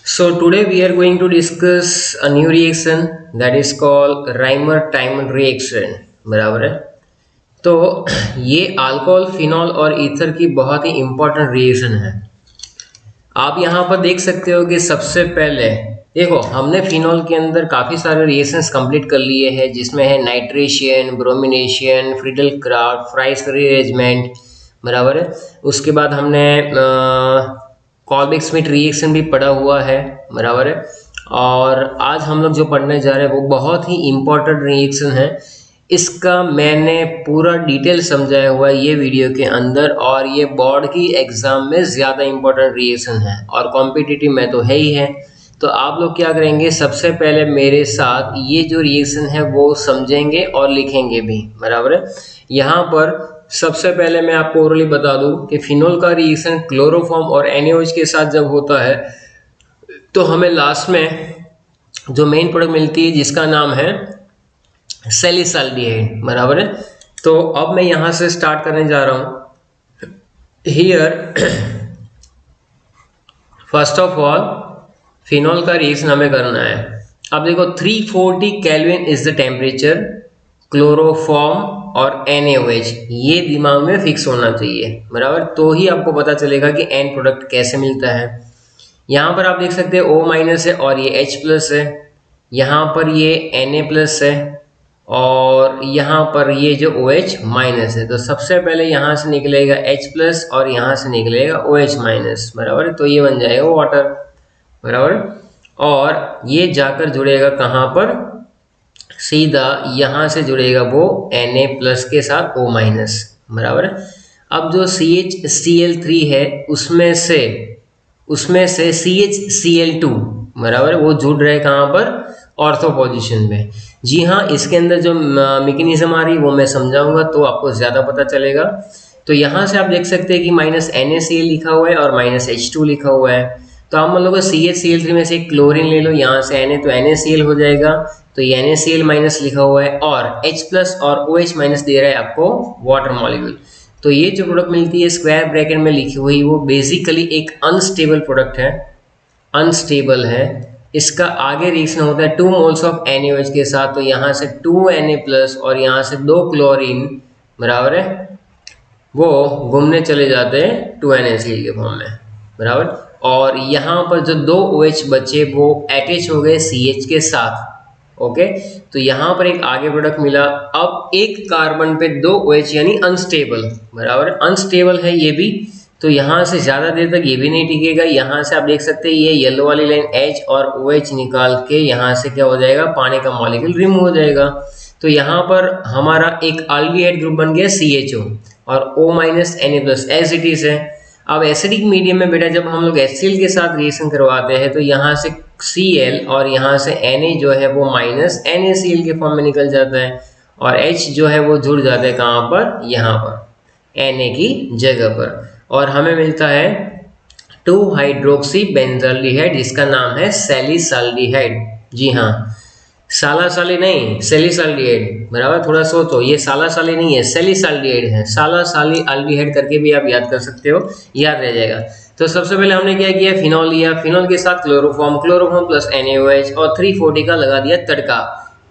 So today we are going to discuss a new reaction that is called Reimer-Tiemann reaction. बराबर है। तो ये alcohol, phenol और ether की बहुत ही इंपॉर्टेंट रिएक्शन है। आप यहाँ पर देख सकते हो कि सबसे पहले देखो हमने फिनॉल के अंदर काफ़ी सारे रिएक्शंस कंप्लीट कर लिए हैं, जिसमें है nitration, bromination, Friedel Craft, Fries rearrangement, बराबर है। उसके बाद हमने कॉल्बिक स्मिथ रिएक्शन भी पढ़ा हुआ है, बराबर है। और आज हम लोग जो पढ़ने जा रहे हैं वो बहुत ही इम्पोर्टेंट रिएक्शन है। इसका मैंने पूरा डिटेल समझाया हुआ है ये वीडियो के अंदर, और ये बोर्ड की एग्जाम में ज़्यादा इम्पोर्टेंट रिएक्शन है और कॉम्पिटिटिव में तो है ही है। तो आप लोग क्या करेंगे, सबसे पहले मेरे साथ ये जो रिएक्शन है वो समझेंगे और लिखेंगे भी, बराबर है। यहाँ पर सबसे पहले मैं आपको ओरली बता दूं कि फिनॉल का रिएक्शन क्लोरोफॉर्म और NaOH के साथ जब होता है तो हमें लास्ट में जो मेन प्रोडक्ट मिलती है जिसका नाम है सैलिसाल्डिहाइड, बराबर है। तो अब मैं यहां से स्टार्ट करने जा रहा हूं। Here first of all phenol का रिएक्शन हमें करना है। अब देखो 340 kelvin is the temperature, chloroform और NaOH, ये दिमाग में फिक्स होना चाहिए, बराबर। तो ही आपको पता चलेगा कि एंड प्रोडक्ट कैसे मिलता है। यहाँ पर आप देख सकते हैं O- है और ये H+ है, यहाँ पर ये Na+ है और यहाँ पर ये जो OH- है। तो सबसे पहले यहाँ से निकलेगा H+ और यहाँ से निकलेगा OH-, बराबर। तो ये बन जाएगा वाटर, बराबर। और ये जाकर जुड़ेगा कहाँ पर, सीधा यहाँ से जुड़ेगा वो Na+ के साथ O-, बराबर। अब जो CHCl3 है उसमें से CHCl2, बराबर, वो जुड़ रहे कहाँ पर, ऑर्थो पोजीशन में। जी हाँ, इसके अंदर जो मैकेनिज्म आ रही है वो मैं समझाऊंगा तो आपको ज़्यादा पता चलेगा। तो यहाँ से आप देख सकते हैं कि -NaCl लिखा हुआ है और -H2 लिखा हुआ है। तो आप मान लो CHCl3 में से क्लोरीन ले लो, यहाँ से Na तो NaCl हो जाएगा, तो ये NaCl- लिखा हुआ है और H+ और OH- दे रहा है आपको वाटर मॉलिक्यूल। तो ये जो प्रोडक्ट मिलती है स्क्वायर ब्रैकेट में लिखी हुई, वो बेसिकली एक अनस्टेबल प्रोडक्ट है, अनस्टेबल है। इसका आगे रिएक्शन होता है 2 मोल्स ऑफ NaOH के साथ, तो यहाँ से 2 Na+ और यहाँ से 2 क्लोरीन, बराबर है, वो घूमने चले जाते हैं 2 NaCl के फॉर्म में, बराबर। और यहाँ पर जो 2 OH बचे वो अटैच हो गए CH के साथ, ओके। तो यहाँ पर एक आगे प्रोडक्ट मिला। अब एक कार्बन पे 2 OH यानी अनस्टेबल, बराबर, अनस्टेबल है ये भी। तो यहाँ से ज़्यादा देर तक ये भी नहीं टिकेगा। यहाँ से आप देख सकते हैं ये येलो वाली लाइन H और OH निकाल के यहाँ से क्या हो जाएगा, पानी का मॉलिक्यूल रिमूव हो जाएगा। तो यहाँ पर हमारा एक अल्डिहाइड ग्रुप बन गया CHO और O- Na+ as it is है। अब एसिडिक मीडियम में बेटा जब हम लोग HCl के साथ रिएक्शन करवाते हैं तो यहाँ से Cl और यहाँ से Na जो है वो -NaCl के फॉर्म में निकल जाता है और H जो है वो जुड़ जाता है कहाँ पर, यहाँ पर Na की जगह पर, और हमें मिलता है 2 हाइड्रोक्सी बेंजाल्डिहाइड जिसका नाम है सैलिसाल्डिहाइड। जी हाँ, सालासाली नहीं, सैलिसाल्डिहाइड, बराबर। थोड़ा सोचो, ये सालासाली नहीं है, सैलिसाल्डिहाइड है। सालासाली अल्डिहाइड करके भी आप याद कर सकते हो, याद रह जाएगा। तो सबसे पहले हमने क्या किया, फिनॉल लिया, फिनॉल के साथ क्लोरोफॉर्म, क्लोरोफॉर्म प्लस NaOH और 340 का लगा दिया तड़का।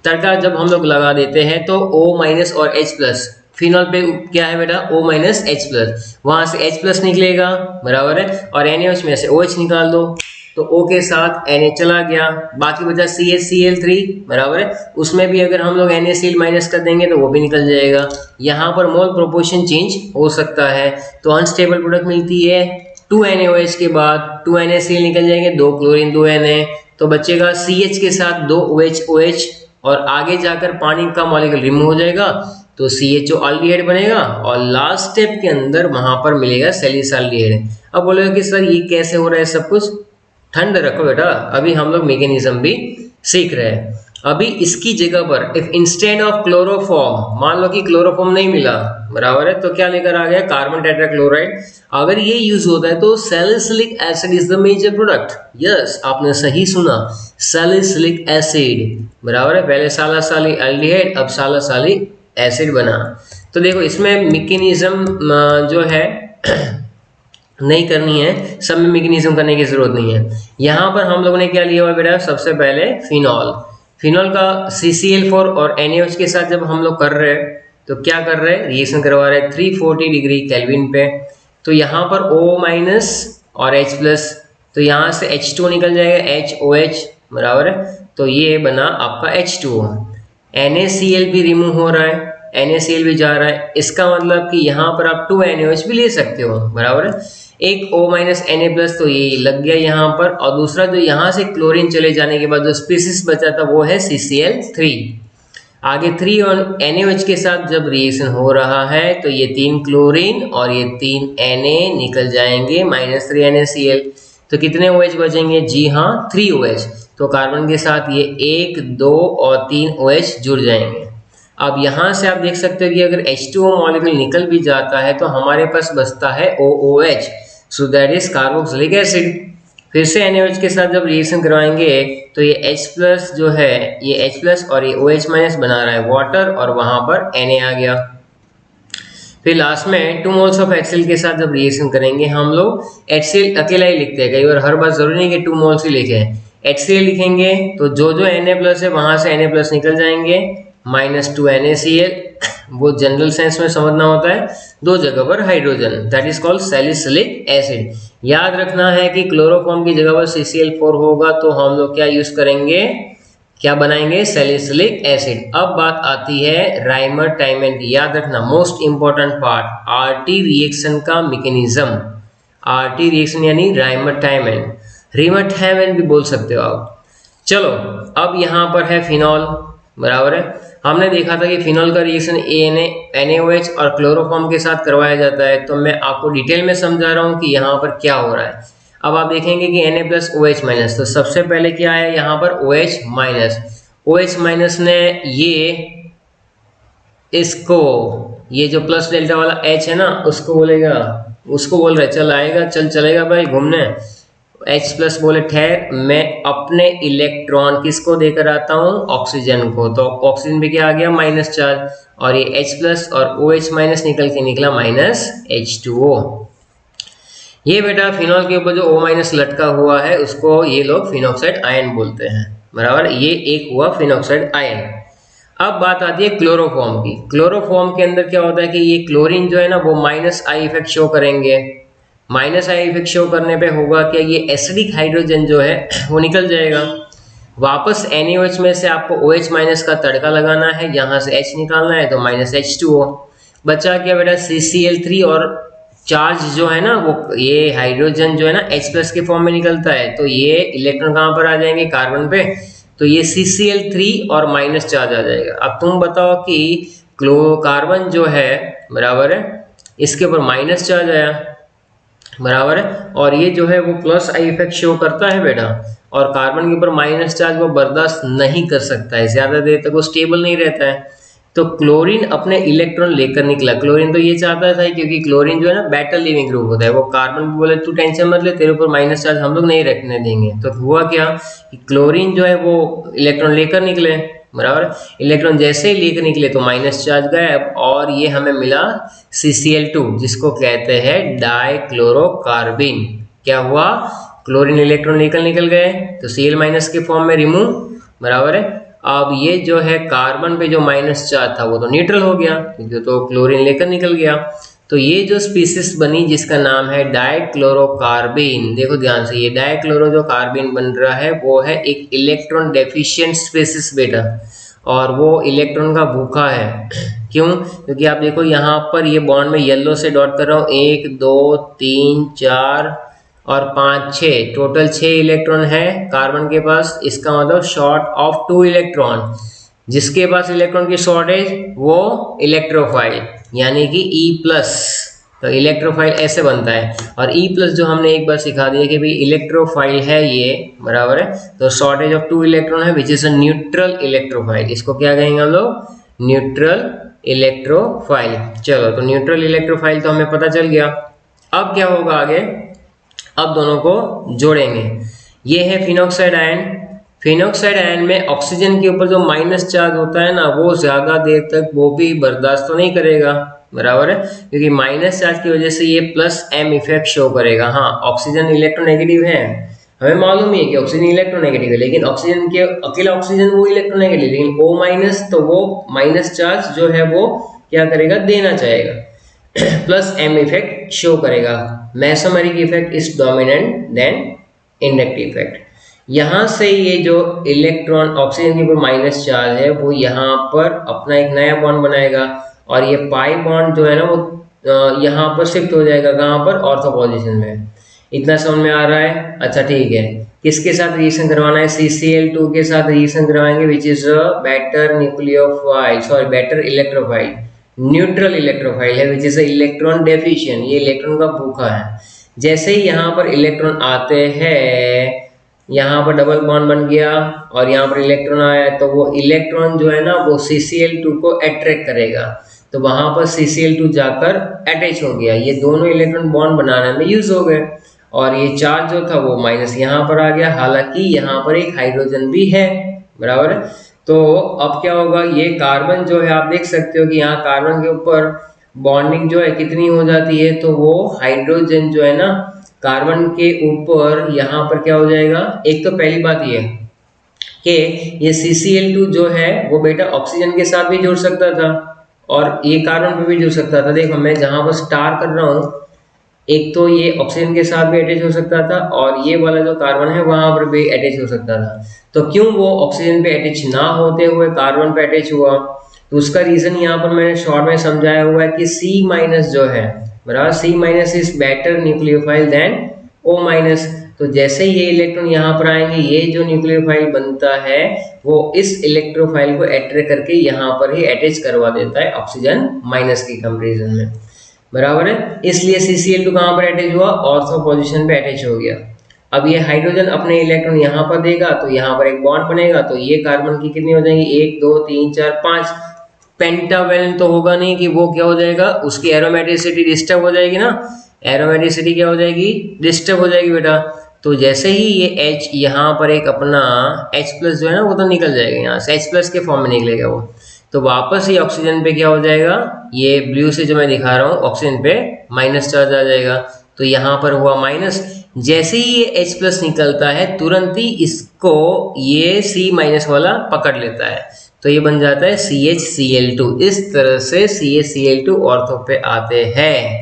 तड़का जब हम लोग लगा देते हैं तो O- और H+, फिनॉल पे क्या है बेटा, O- H+, वहां से H+ निकलेगा, बराबर है, और NaOH में से OH निकाल दो, तो O के साथ Na चला गया, बाकी बचा CHCl3, बराबर है। उसमें भी अगर हम लोग NaCl माइनस कर देंगे तो वो भी निकल जाएगा। यहाँ पर मोल प्रोपोर्शन चेंज हो सकता है, तो अनस्टेबल प्रोडक्ट मिलती है 2 NaOH के बाद 2 NaCl निकल जाएंगे, 2 क्लोरीन 2 Na, तो बचेगा CH के साथ 2 OH और आगे जाकर पानी का मॉलिक्यूल रिमूव हो जाएगा, तो CHO अल्डिहाइड बनेगा और लास्ट स्टेप के अंदर वहां पर मिलेगा सैलिसाल्डिहाइड। अब बोलोगे कि सर ये कैसे हो रहा है सब कुछ, ठंड रखो बेटा, अभी हम लोग मैकेनिज्म भी सीख रहे हैं। अभी इसकी जगह पर इफ इंस्टेड ऑफ क्लोरोफॉर्म, मान लो कि क्लोरोफॉर्म नहीं मिला, बराबर है, तो क्या लेकर आ गया, कार्बन टेट्राक्लोराइड। अगर ये यूज होता है तो salicylic acid is the major product. Yes, आपने सही सुना, सैलिसिलिक एसिड, बराबर है। पहले सालासाली अल्डिहाइड, अब सालासालिक एसिड बना। तो देखो इसमें मैकेनिज्म जो है नहीं करनी है, सब में मैग्नीशियम करने की जरूरत नहीं है। यहाँ पर हम लोगों ने क्या लिया हुआ बेटा, सबसे पहले फिनॉल। फिनॉल का CCl4 और NaOH के साथ जब हम लोग कर रहे हैं तो क्या कर रहे हैं, रिएक्शन करवा रहे हैं 340 डिग्री केल्विन पे। तो यहाँ पर O- और H+, तो यहाँ से H2 निकल जाएगा, HOH बराबर है, तो ये बना आपका H2O। NaCl भी रिमूव हो रहा है, NaCl भी जा रहा है, इसका मतलब कि यहाँ पर आप 2 NaOH भी ले सकते हो, बराबर है। एक O- Na+ तो ये लग गया यहाँ पर, और दूसरा जो यहाँ से क्लोरीन चले जाने के बाद जो स्पीसीज बचा था वो है CCl3। आगे 3 और NaOH के साथ जब रिएक्शन हो रहा है तो ये 3 क्लोरीन और ये 3 Na निकल जाएंगे, -3 NaCl। तो कितने OH बचेंगे, जी हाँ 3 OH। तो कार्बन के साथ ये 1, 2 और 3 OH जुड़ जाएंगे। अब यहाँ से आप देख सकते हो कि अगर H2O मॉलिक्यूल निकल भी जाता है तो हमारे पास बचता है OOH, so that is carboxylic acid. फिर से NaOH के साथ जब रिएक्शन करवाएंगे तो ये H+ जो है, ये H+ और ये OH- बना रहा है वाटर, और वहां पर Na आ गया। फिर लास्ट में 2 मोल्स ऑफ HCl के साथ जब रिएक्शन करेंगे हम लोग, HCl अकेला ही लिखते हैं, कई बार हर बार जरूरी नहीं कि 2 मोल्स ही लिखें। HCl लिखेंगे तो जो जो Na+ है वहां से Na+ निकल जाएंगे, -2 NaCl। वो जनरल सेंस में समझना होता है, दो जगह पर hydrogen, that is called salicylic acid. याद रखना है कि क्लोरोफॉर्म की जगह पर CCl4 होगा तो हम लोग क्या यूज करेंगे, क्या बनाएंगे, सैलिसिलिक एसिड। अब बात आती है राइमर टाइमन की। याद रखना most important part, RT reaction का मैकेनिज्म। RT रिएक्शन यानी राइमर टाइमन, रिमर टाइमन भी बोल सकते हो आप। चलो अब यहाँ पर है फिनॉल, बराबर है। हमने देखा था कि फिनॉल का रिएक्शन NaOH और क्लोरोफॉर्म के साथ करवाया जाता है, तो मैं आपको डिटेल में समझा रहा हूँ कि यहाँ पर क्या हो रहा है। अब आप देखेंगे कि Na+OH-, तो सबसे पहले क्या है यहाँ पर OH-। OH- ने इसको, ये जो प्लस डेल्टा वाला H है ना, उसको बोलेगा, उसको बोल रहे चल आएगा, चल चलेगा भाई घूमने। H+ बोले ठहर, मैं अपने इलेक्ट्रॉन किसको देकर आता हूँ, ऑक्सीजन को। तो ऑक्सीजन पे क्या आ गया, माइनस चार्ज, और ये H+ और OH- निकल के निकला -H2O। ये बेटा फिनॉल के ऊपर जो O- लटका हुआ है उसको ये लोग फिनॉक्साइड आयन बोलते हैं, बराबर। ये एक हुआ फिनॉक्साइड आयन। अब बात आती है क्लोरोफॉर्म की। क्लोरोफॉर्म के अंदर क्या होता है कि ये क्लोरीन जो है ना वो -I इफेक्ट शो करेंगे। -I इफेक्ट शो करने पे होगा क्या, ये एसिडिक हाइड्रोजन जो है वो निकल जाएगा। वापस NaOH में से आपको OH- का तड़का लगाना है, यहाँ से H निकालना है, तो -H2O बचा क्या बेटा, CCl3। और चार्ज जो है ना वो, ये हाइड्रोजन जो है ना H+ के फॉर्म में निकलता है, तो ये इलेक्ट्रॉन कहाँ पर आ जाएंगे, कार्बन पे, तो ये CCl3 और माइनस चार्ज आ जाएगा। अब तुम बताओ कि कार्बन जो है, बराबर है, इसके ऊपर माइनस चार्ज आया, बराबर है, और ये जो है वो +I इफेक्ट शो करता है बेटा, और कार्बन के ऊपर माइनस चार्ज वो बर्दाश्त नहीं कर सकता है, ज्यादा देर तक वो स्टेबल नहीं रहता है। तो क्लोरीन अपने इलेक्ट्रॉन लेकर निकला। क्लोरीन तो ये चाहता था, क्योंकि क्लोरीन जो है ना बेटर लिविंग ग्रुप होता है, वो कार्बन को बोले तू टेंशन मत ले, तेरे ऊपर माइनस चार्ज हम लोग नहीं रखने देंगे। तो हुआ क्या कि क्लोरीन जो है वो इलेक्ट्रॉन लेकर निकले, बराबर। इलेक्ट्रॉन जैसे ही लेकर निकले तो माइनस चार्ज गायब, और ये हमें मिला CCl2, जिसको कहते हैं डाइक्लोरोकार्बिन। क्या हुआ, क्लोरीन इलेक्ट्रॉन लेकर निकल गए तो Cl- के फॉर्म में रिमूव, बराबर है। अब ये जो है कार्बन पे जो माइनस चार्ज था वो तो न्यूट्रल हो गया, क्योंकि तो क्लोरीन लेकर निकल गया। तो ये जो स्पीसीज बनी जिसका नाम है डाइक्लोरोकार्बिन, देखो ध्यान से, ये डाइक्लोरो जो कार्बिन बन रहा है वो है एक इलेक्ट्रॉन डेफिशिएंट स्पीसीज बेटा, और वो इलेक्ट्रॉन का भूखा है। क्यों, क्योंकि आप देखो यहाँ पर ये बॉन्ड में येलो से डॉट कर रहा हूँ, 1 2 3 4 और 5 6, टोटल 6 इलेक्ट्रॉन है कार्बन के पास। इसका मतलब शॉर्ट ऑफ 2 इलेक्ट्रॉन। जिसके पास इलेक्ट्रॉन की शॉर्टेज वो इलेक्ट्रोफाइल, यानी कि E+। तो इलेक्ट्रोफाइल ऐसे बनता है, और E+ जो हमने एक बार सिखा दिया कि भाई इलेक्ट्रोफाइल है ये, बराबर है। तो शॉर्टेज ऑफ 2 इलेक्ट्रॉन है, which is a neutral electrophile. इसको क्या कहेंगे हम लोग, न्यूट्रल इलेक्ट्रोफाइल। चलो, तो न्यूट्रल इलेक्ट्रोफाइल तो हमें पता चल गया। अब क्या होगा आगे, अब दोनों को जोड़ेंगे। ये है फिनॉक्साइड आयन। फिनॉक्साइड आयन में ऑक्सीजन के ऊपर जो माइनस चार्ज होता है ना, वो ज्यादा देर तक वो भी बर्दाश्त तो नहीं करेगा, बराबर है, क्योंकि माइनस चार्ज की वजह से ये प्लस एम इफेक्ट शो करेगा। हाँ, ऑक्सीजन इलेक्ट्रोनेगेटिव है, हमें मालूम ही है कि ऑक्सीजन इलेक्ट्रोनेगेटिव है, लेकिन ऑक्सीजन के अकेला ऑक्सीजन वो इलेक्ट्रोनेगेटिव, लेकिन O माइनस तो वो माइनस चार्ज जो है वो क्या करेगा, देना चाहेगा, प्लस एम इफेक्ट शो करेगा। Mesomeric effect is dominant than inductive effect. यहाँ से ये जो इलेक्ट्रॉन ऑक्सीजन के ऊपर माइनस चार्ज है वो यहाँ पर अपना एक नया बॉन्ड बनाएगा, और ये पाई बॉन्ड जो है ना वो यहाँ पर शिफ्ट हो जाएगा, कहाँ पर, ऑर्थो पोजीशन में। इतना समझ में आ रहा है? अच्छा ठीक है, किसके साथ रिएक्शन करवाना है, CCl2 के साथ रिएक्शन करवाएंगे, which is better nucleophile, sorry better electrophile, neutral electrophile है, विच इज इलेक्ट्रॉन डेफिशिएंट, ये इलेक्ट्रॉन का भूखा है। जैसे ही यहाँ पर इलेक्ट्रॉन आते हैं, यहाँ पर डबल बॉन्ड बन गया और यहाँ पर इलेक्ट्रॉन आया, तो वो इलेक्ट्रॉन जो है ना वो CCl2 को अट्रैक्ट करेगा, तो वहां पर CCl2 जाकर अटैच हो गया, ये दोनों इलेक्ट्रॉन बॉन्ड बनाने में यूज हो गए, और ये चार्ज जो था वो माइनस यहाँ पर आ गया, हालांकि यहाँ पर एक हाइड्रोजन भी है, बराबर है। तो अब क्या होगा, ये कार्बन जो है आप देख सकते हो कि यहाँ कार्बन के ऊपर बॉन्डिंग जो है कितनी हो जाती है, तो वो हाइड्रोजन जो है ना कार्बन के ऊपर यहाँ पर क्या हो जाएगा, एक तो पहली बात ये कि ये CCl2 जो है वो बेटा ऑक्सीजन के साथ भी जुड़ सकता था और ये कार्बन पे भी जुड़ सकता था। देखो मैं जहां पर स्टार कर रहा हूँ, एक तो ये ऑक्सीजन के साथ भी अटैच हो सकता था और ये वाला जो कार्बन है वहां पर भी अटैच हो सकता था। तो क्यों वो ऑक्सीजन पे अटैच ना होते हुए कार्बन पे अटैच हुआ, तो उसका रीजन यहाँ पर मैंने शॉर्ट में समझाया हुआ है कि C- जो है, बराबर, C- is better nucleophile than O-। तो जैसे ये इलेक्ट्रॉन यहाँ पर आएंगे, ये जो न्यूक्लियोफाइल बनता है वो इस इलेक्ट्रोफाइल को अट्रैक्ट करके यहाँ पर ही अटैच करवा देता है ऑक्सीजन माइनस की कंपैरिजन में, बराबर है। इसलिए CCl2 कहाँ पर अटैच हुआ, ऑर्थो पोजीशन पे अटैच हो गया। अब ये हाइड्रोजन अपने इलेक्ट्रॉन यहाँ पर देगा तो यहाँ पर एक बॉन्ड बनेगा, तो ये कार्बन की कितनी हो जाएंगी, 1 2 3 4 5, पेंटावेलेंट तो होगा नहीं कि वो क्या हो जाएगा, उसकी एरोमेटिसिटी डिस्टर्ब हो जाएगी ना, एरोमेटिसिटी क्या हो जाएगी, डिस्टर्ब हो जाएगी बेटा। तो जैसे ही ये H यहाँ पर एक अपना H+ जो है ना वो तो निकल जाएगा, यहाँ से H+ के फॉर्म में निकलेगा वो, तो वापस ही ऑक्सीजन पे क्या हो जाएगा, ये ब्लू से जो मैं दिखा रहा हूँ ऑक्सीजन पे माइनस चार्ज आ जाएगा, तो यहाँ पर हुआ माइनस। जैसे ही ये H+ निकलता है तुरंत ही इसको ये C- वाला पकड़ लेता है, तो ये बन जाता है CHCl2। इस तरह से CHCl2 ऑर्थो पे आते हैं।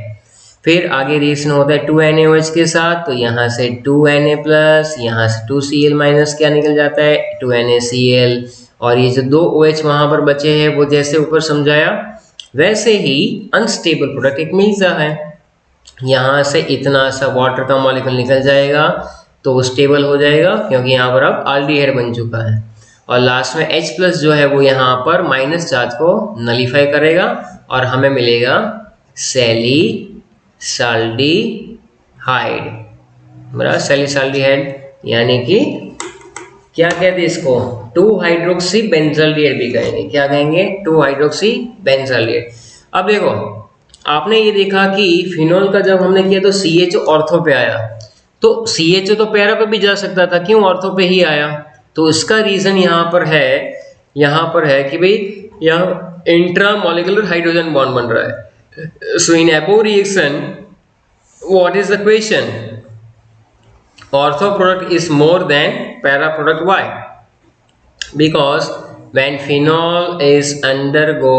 फिर आगे रिएक्शन होता है 2NaOH के साथ, तो यहाँ से 2Na+, यहाँ से 2Cl- क्या निकल जाता है, 2NaCl, और ये जो 2 OH वहाँ पर बचे हैं वो जैसे ऊपर समझाया वैसे ही अनस्टेबल प्रोडक्ट एक मिलता है, यहाँ से इतना सा वाटर का मॉलिक्यूल निकल जाएगा तो वो स्टेबल हो जाएगा, क्योंकि यहाँ पर अब एल्डिहाइड बन चुका है, और लास्ट में H+ जो है वो यहाँ पर माइनस चार्ज को नलीफाई करेगा और हमें मिलेगा सैलिसाल्डिहाइड, बराबर, सैलिसाल्डिहाइड, यानी कि क्या कहते हैं इसको, 2-हाइड्रोक्सी बेंजाल्डिहाइड भी कहेंगे, क्या कहेंगे, 2-हाइड्रोक्सी बेंजाल्डिहाइड। अब देखो आपने ये देखा कि फिनोल का जब हमने किया तो CHO ऑर्थो पे आया, तो CHO तो पैरा पे भी जा सकता था, क्यों ऑर्थो पे ही आया, तो इसका रीजन यहाँ पर है कि भाई यहाँ इंट्रा मॉलिक्यूलर हाइड्रोजन बॉन्ड बन रहा है। So in above reaction what is the question, ortho product is more than para product. Why? Because when phenol is undergo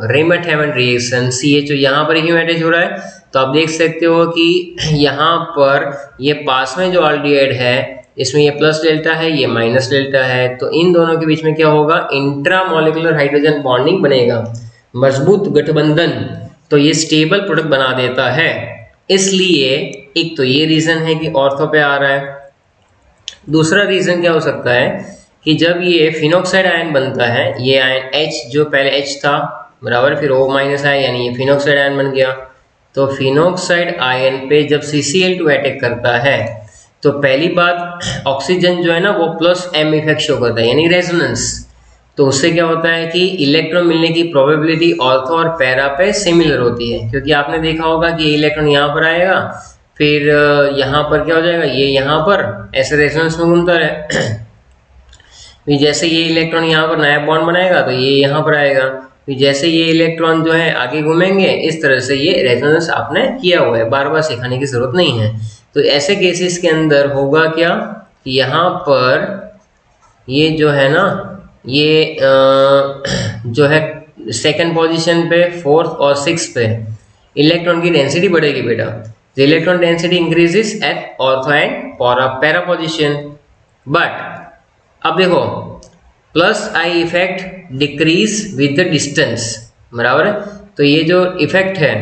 Riemann-Hammond reaction, CHO यहाँ पर ही अटैच हो रहा है, तो आप देख सकते हो कि यहाँ पर ये पास में जो एल्डिहाइड है इसमें ये प्लस डेल्टा है, ये माइनस डेल्टा है, तो इन दोनों के बीच में क्या होगा, इंट्रामोलिकुलर हाइड्रोजन बॉन्डिंग बनेगा, मजबूत गठबंधन, तो ये स्टेबल प्रोडक्ट बना देता है। इसलिए एक तो ये रीजन है कि ऑर्थो पे आ रहा है। दूसरा रीजन क्या हो सकता है कि जब ये फिनोक्साइड आयन बनता है, ये आयन H जो पहले H था, बराबर, फिर O- आया यानी ये फिनोक्साइड आयन बन गया, तो फिनोक्साइड आयन पे जब CCl2 अटैक करता है तो पहली बात ऑक्सीजन जो है ना वो प्लस M इफेक्ट शो करता है, यानी रेजोनेंस, तो उससे क्या होता है कि इलेक्ट्रॉन मिलने की प्रोबेबिलिटी ऑर्थो और पैरा पे सिमिलर होती है, क्योंकि आपने देखा होगा कि ये इलेक्ट्रॉन यहाँ पर आएगा, फिर यहाँ पर क्या हो जाएगा, ये यहाँ पर ऐसे रेजोनेंस में घूमता रहे, फिर जैसे ये इलेक्ट्रॉन यहाँ पर नया बॉन्ड बनाएगा तो ये यहाँ पर आएगा, फिर जैसे ये इलेक्ट्रॉन जो है आगे घूमेंगे, इस तरह से ये रेजोनेंस आपने किया हुआ है, बार बार सिखाने की जरूरत नहीं है। तो ऐसे केसेस के अंदर होगा क्या कि यहाँ पर ये जो है ना, ये जो है सेकंड पोजीशन पे, फोर्थ और सिक्स पे इलेक्ट्रॉन की डेंसिटी बढ़ेगी बेटा। The electron density increases at ortho and para position. But अब देखो, plus I effect decrease with the distance, बराबर है। तो ये जो इफेक्ट है,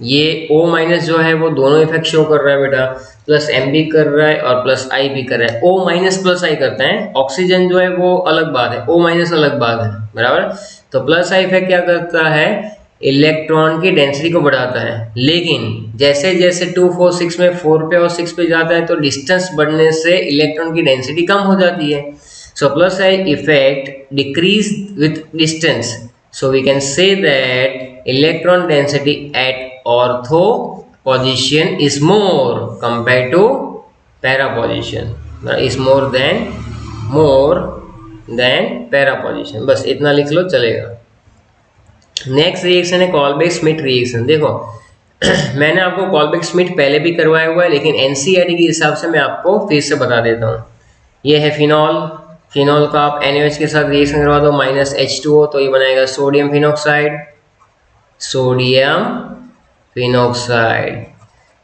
ये O माइनस जो है वो दोनों इफेक्ट शो कर रहा है बेटा, प्लस M भी कर रहा है और प्लस I भी कर रहा है। O माइनस प्लस I करते हैं, ऑक्सीजन जो है वो अलग बात है, O माइनस अलग बात है, बराबर। तो प्लस I इफेक्ट क्या करता है, इलेक्ट्रॉन की डेंसिटी को बढ़ाता है। लेकिन जैसे जैसे 2 4 6 में 4 पे और 6 पे जाता है तो डिस्टेंस बढ़ने से इलेक्ट्रॉन की डेंसिटी कम हो जाती है। So plus I effect decrease with distance, so we can say that electron density at ortho position is more compared to para position, is more than para position। बस इतना लिख लो चलेगा। नेक्स्ट रिएक्शन है callback Smith reaction. देखो मैंने आपको callback Smith पहले भी करवाया हुआ है, लेकिन एनसीईआरटी के हिसाब से मैं आपको फिर से बता देता हूँ। ये है फिनॉल, फिनॉल का आप NaOH के साथ रिएक्शन करवा दो -H2O, तो ये बनाएगा सोडियम फिनॉक्साइड, सोडियम फिनॉक्साइड।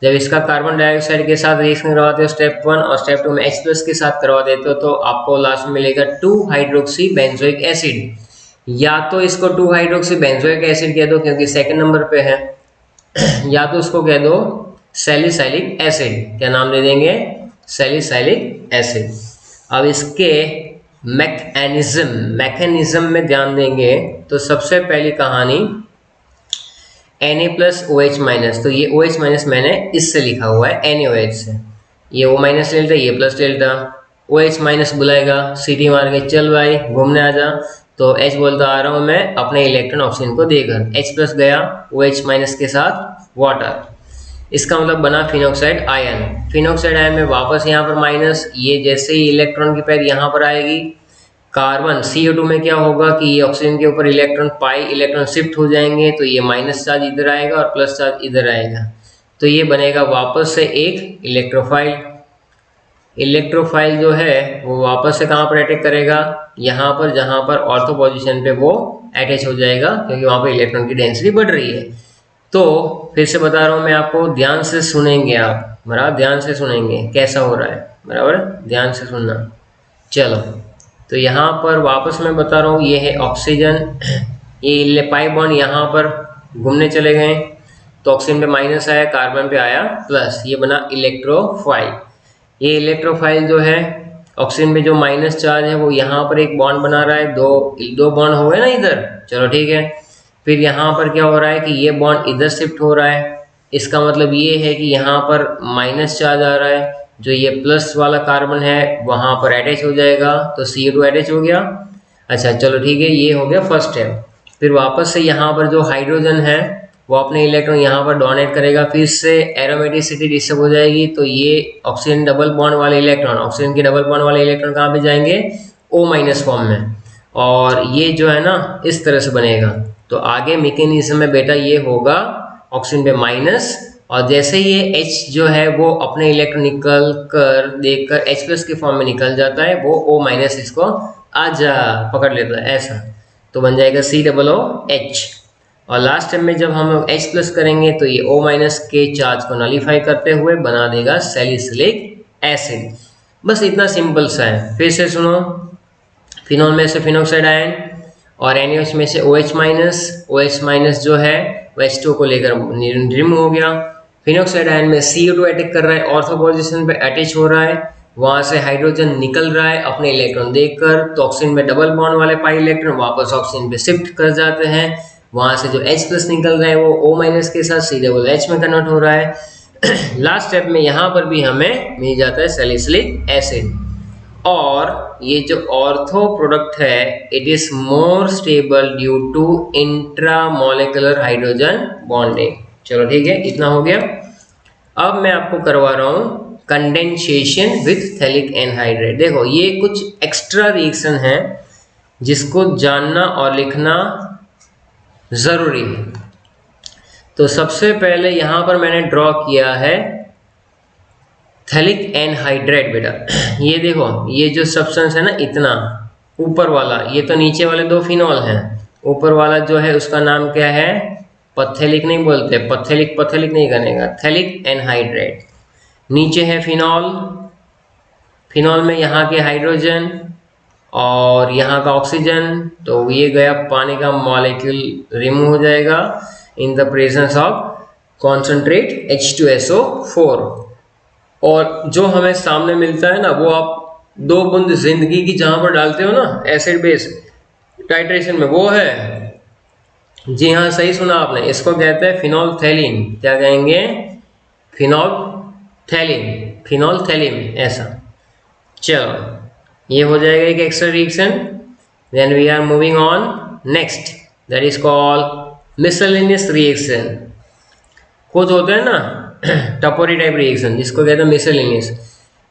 जब इसका कार्बन डाइऑक्साइड के साथ रिएक्शन करवाते हो स्टेप 1 और स्टेप 2 में H+ के साथ करवा देते हो तो आपको लास्ट में मिलेगा 2 हाइड्रोक्सी बेंजोइक एसिड। या तो इसको 2 हाइड्रोक्सी बेंजोइक एसिड कह दो क्योंकि सेकंड नंबर पे है, या तो उसको कह दो सैलिसाइलिक एसिड। क्या नाम दे देंगे, सैलिसाइलिक एसिड। अब इसके मैकेनिज्म में ध्यान देंगे तो सबसे पहली कहानी Na+OH-, तो ये OH- मैंने इससे लिखा हुआ है NaOH से, ये O- ले लेता, ये प्लस ले लेता, OH- बुलाएगा, सीटी मार के चल भाई घूमने आ जा, तो H बोलता आ रहा हूँ मैं अपने इलेक्ट्रॉन ऑक्सीजन को देकर, H+ गया OH- के साथ वाटर, इसका मतलब बना फिनॉक्साइड आयन। फिनॉक्साइड आयन में वापस यहाँ पर माइनस, ये जैसे ही इलेक्ट्रॉन की पैर यहाँ पर आएगी, कार्बन CO2 में क्या होगा कि ये ऑक्सीजन के ऊपर इलेक्ट्रॉन पाई इलेक्ट्रॉन शिफ्ट हो जाएंगे, तो ये माइनस चार्ज इधर आएगा और प्लस चार्ज इधर आएगा, तो ये बनेगा वापस से एक इलेक्ट्रोफाइल। इलेक्ट्रोफाइल जो है वो वापस से कहाँ पर अटैक करेगा, यहाँ पर जहाँ पर ऑर्थो पोजीशन पे वो अटैच हो जाएगा क्योंकि वहाँ पर इलेक्ट्रॉन की डेंसिटी बढ़ रही है। तो फिर से बता रहा हूँ मैं आपको, ध्यान से सुनेंगे आप, बराबर ध्यान से सुनेंगे कैसा हो रहा है, बराबर ध्यान से सुनना। चलो तो यहाँ पर वापस मैं बता रहा हूँ, ये है ऑक्सीजन, ये पाई बॉन्ड यहाँ पर घूमने चले गए तो ऑक्सीजन पे माइनस आया, कार्बन पे आया प्लस, ये बना इलेक्ट्रोफाइल। ये इलेक्ट्रोफाइल जो है ऑक्सीजन पे जो माइनस चार्ज है वो यहाँ पर एक बॉन्ड बना रहा है, दो बॉन्ड हो गए ना इधर, चलो ठीक है। फिर यहाँ पर क्या हो रहा है कि ये बॉन्ड इधर शिफ्ट हो रहा है, इसका मतलब ये है कि यहाँ पर माइनस चार्ज आ रहा है, जो ये प्लस वाला कार्बन है वहाँ पर अटैच हो जाएगा, तो CO2 अटैच हो गया। अच्छा चलो ठीक है, ये हो गया फर्स्ट स्टेप। फिर वापस से यहाँ पर जो हाइड्रोजन है वो अपने इलेक्ट्रॉन यहाँ पर डोनेट करेगा, फिर से एरोमेटिसिटी डिस्टर्ब हो जाएगी, तो ये ऑक्सीजन डबल बॉन्ड वाले इलेक्ट्रॉन, ऑक्सीजन के डबल बॉन्ड वाले इलेक्ट्रॉन कहाँ पे जाएंगे, O- फॉर्म में, और ये जो है ना इस तरह से बनेगा। तो आगे मैकेनिज्म में बेटा ये होगा ऑक्सीजन पे माइनस, और जैसे ये H जो है वो अपने इलेक्ट्रॉन निकल कर देखकर H+ के फॉर्म में निकल जाता है, वो O- इसको आजा पकड़ लेता है ऐसा, तो बन जाएगा COOH। और लास्ट स्टेप में जब हम लोग H+ करेंगे तो ये O- के चार्ज को नलीफाई करते हुए बना देगा सैलिसिलिक एसिड। बस इतना सिंपल सा है। फिर से सुनो, फिनॉल में से फिनॉक्साइड आयन और NaOH में से OH- जो है वो H2O को लेकर रिमूव हो गया। फिनॉक्साइड आयन में CO2 अटैक कर रहा है, ऑर्थो पोजीशन पे अटैच हो रहा है, वहां से हाइड्रोजन निकल रहा है अपने इलेक्ट्रॉन देकर, तो ऑक्सीजन में डबल बॉन्ड वाले पाई इलेक्ट्रॉन वापस ऑक्सीजन पे शिफ्ट कर जाते हैं, वहां से जो H+ निकल रहा है वो O- के साथ COOH में कन्वर्ट हो रहा है। लास्ट स्टेप में यहाँ पर भी हमें मिल जाता है सैलिसिलिक एसिड। और ये जो ऑर्थो प्रोडक्ट है it is more stable due to intramolecular hydrogen bonding. चलो ठीक है, इतना हो गया। अब मैं आपको करवा रहा हूँ कंडेंसेशन विथ थैलिक एनहाइड्रेट। देखो ये कुछ एक्स्ट्रा रिएक्शन है जिसको जानना और लिखना ज़रूरी है। तो सबसे पहले यहाँ पर मैंने ड्रॉ किया है थैलिक एनहाइड्राइड बेटा। ये देखो, ये जो सब्सटेंस है ना, इतना ऊपर वाला, ये तो नीचे वाले दो फिनॉल हैं, ऊपर वाला जो है उसका नाम क्या है, पथेलिक नहीं बोलते, पथेलिक पथेलिक नहीं करेगा, थैलिक एनहाइड्राइड। नीचे है फिनॉल, फिनॉल में यहाँ के हाइड्रोजन और यहाँ का ऑक्सीजन, तो ये गया पानी का मॉलिक्यूल रिमूव हो जाएगा in the presence of concentrate H2SO4। और जो हमें सामने मिलता है ना, वो आप 2 बूंद जिंदगी की जहां पर डालते हो ना एसिड बेस टाइट्रेशन में, वो है। जी हाँ, सही सुना आपने, इसको कहते हैं फिनोल्फथैलीन। क्या कहेंगे, फिनोल्फथैलीन, फिनोल्फथैलीन ऐसा। चलो, ये हो जाएगा एक extra reaction. Then we are moving on next, that is called miscellaneous reaction. कुछ होते हैं ना टपोरी टाइप रिएक्शन, जिसको कहते हैं मिसलेनियस।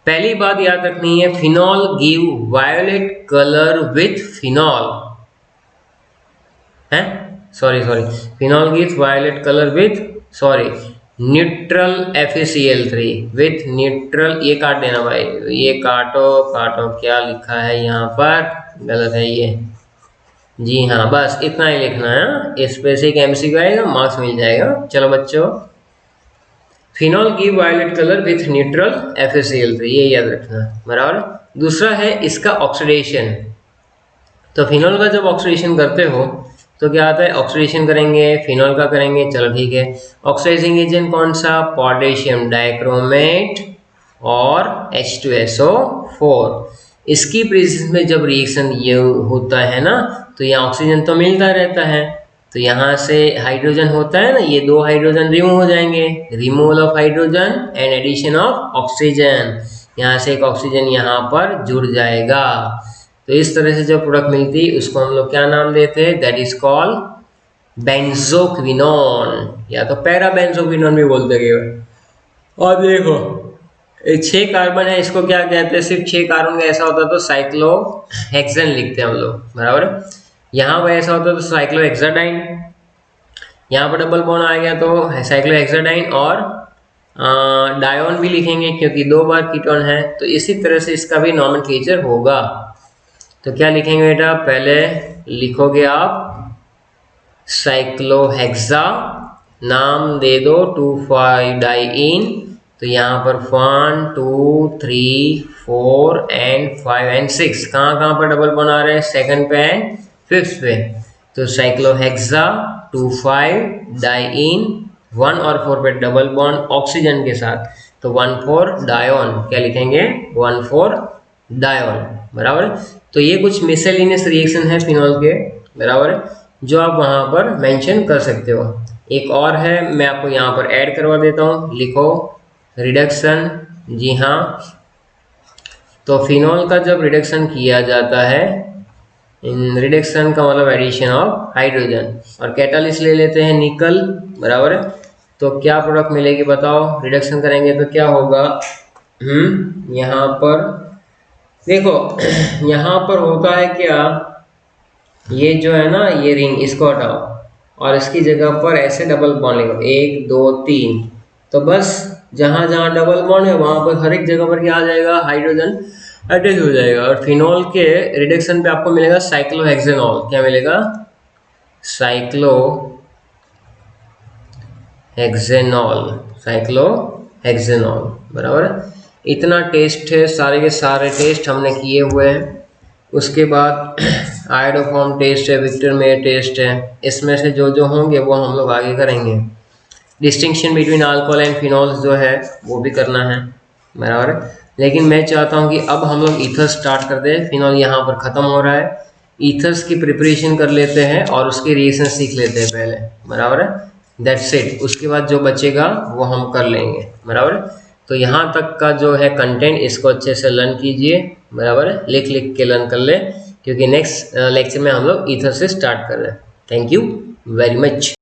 पहली बात याद रखनी है, phenol give violet colour with phenol है, sorry phenol give violet colour with neutral FeCl3 with neutral. ये काट देना भाई, ये काटो, क्या लिखा है यहाँ पर, गलत है ये। जी हाँ, बस इतना ही लिखना है, इस पे से एक MCQ आएगा, मार्क्स मिल जाएगा। चलो बच्चों, phenol give violet colour with neutral FeCl3, ये याद रखना, बराबर। दूसरा है इसका ऑक्सीडेशन। तो फिनॉल का जब ऑक्सीडेशन करते हो तो क्या आता है, ऑक्सीडेशन करेंगे, फिनॉल का करेंगे, चलो ठीक है। ऑक्सीडाइजिंग एजेंट कौन सा, पोटेशियम डाइक्रोमेट और H2SO4। इसकी प्रेजेंस में जब रिएक्शन ये होता है ना, तो यहाँ ऑक्सीजन तो मिलता रहता है, तो यहाँ से हाइड्रोजन होता है ना, ये 2 हाइड्रोजन रिमूव हो जाएंगे, removal of hydrogen and addition of oxygen. यहाँ से एक ऑक्सीजन यहाँ पर जुड़ जाएगा। तो इस तरह से जो प्रोडक्ट मिलती है उसको हम लोग क्या नाम देते हैं, दैट इज कॉल्ड बेंजोक्विनोन, या तो पैराबेंजोक्विनोन भी बोलते हैं। और देखो 6 कार्बन है, इसको क्या कहते हैं, सिर्फ 6 कार्बन का ऐसा होता तो साइक्लोहेक्सेन लिखते हैं हम लोग, बराबर। यहाँ पर ऐसा होता तो साइक्लोहेक्साडाइन, यहाँ पर डबल बॉन्ड आ गया तो साइक्लोहेक्साडाइन और डायोन भी लिखेंगे क्योंकि 2 बार कीटोन है। तो इसी तरह से इसका भी नॉमेनक्लेचर होगा। तो क्या लिखेंगे बेटा, पहले लिखोगे आप साइक्लोहेक्सा, नाम दे दो 2,5-डाइईन। तो यहाँ पर 1, 2, 3, 4 एंड 5 एंड 6 कहाँ पर डबल बॉन्ड आ रहे हैं, सेकंड पे एंड फिफ्थ पे। तो साइक्लोहेक्सा 2,5-डाइईन 1 और 4 पे डबल बॉन्ड ऑक्सीजन के साथ, तो 1,4-डायोन। क्या लिखेंगे, 1,4-डायोन, बराबर। तो ये कुछ मिसलेनियस रिएक्शन है फिनॉल के, बराबर, जो आप वहाँ पर मेंशन कर सकते हो। एक और है, मैं आपको यहाँ पर ऐड करवा देता हूँ, लिखो रिडक्शन। जी हाँ, तो फिनॉल का जब रिडक्शन किया जाता है, इन रिडक्शन का मतलब एडिशन ऑफ हाइड्रोजन, और कैटालिस्ट ले लेते हैं निकल, बराबर। तो क्या प्रोडक्ट मिलेगी बताओ, रिडक्शन करेंगे तो क्या होगा, यहाँ पर देखो, यहाँ पर होता है क्या, ये जो है ना, ये रिंग, इसको हटाओ और इसकी जगह पर ऐसे डबल बॉन्ड लिखो, 1, 2, 3। तो बस जहाँ जहाँ डबल बॉन्ड है वहाँ पर हर एक जगह पर क्या आ जाएगा, हाइड्रोजन अटैच हो जाएगा। और फिनॉल के रिडक्शन पे आपको मिलेगा साइक्लोहेक्सेनॉल। क्या मिलेगा, साइक्लोहेक्सेनॉल, बराबर। इतना टेस्ट है, सारे के सारे टेस्ट हमने किए हुए हैं। उसके बाद आयोडोफॉर्म टेस्ट है, विक्टर मेयर टेस्ट है, इसमें से जो जो होंगे वो हम लोग आगे करेंगे। Distinction between alcohol and phenols जो है वो भी करना है, बराबर। लेकिन मैं चाहता हूँ कि अब हम लोग ईथर स्टार्ट कर दें। फिनॉल यहाँ पर ख़त्म हो रहा है, ईथर्स की प्रिपरेशन कर लेते हैं और उसके रिएक्शन सीख लेते हैं पहले, बराबर है। दैट्स इट, उसके बाद जो बचेगा वो हम कर लेंगे, बराबर। तो यहाँ तक का जो है कंटेंट, इसको अच्छे से लर्न कीजिए, बराबर है, लिख लिख के लर्न कर ले, क्योंकि नेक्स्ट लेक्चर में हम लोग ईथर से स्टार्ट कर रहे हैं। Thank you very much.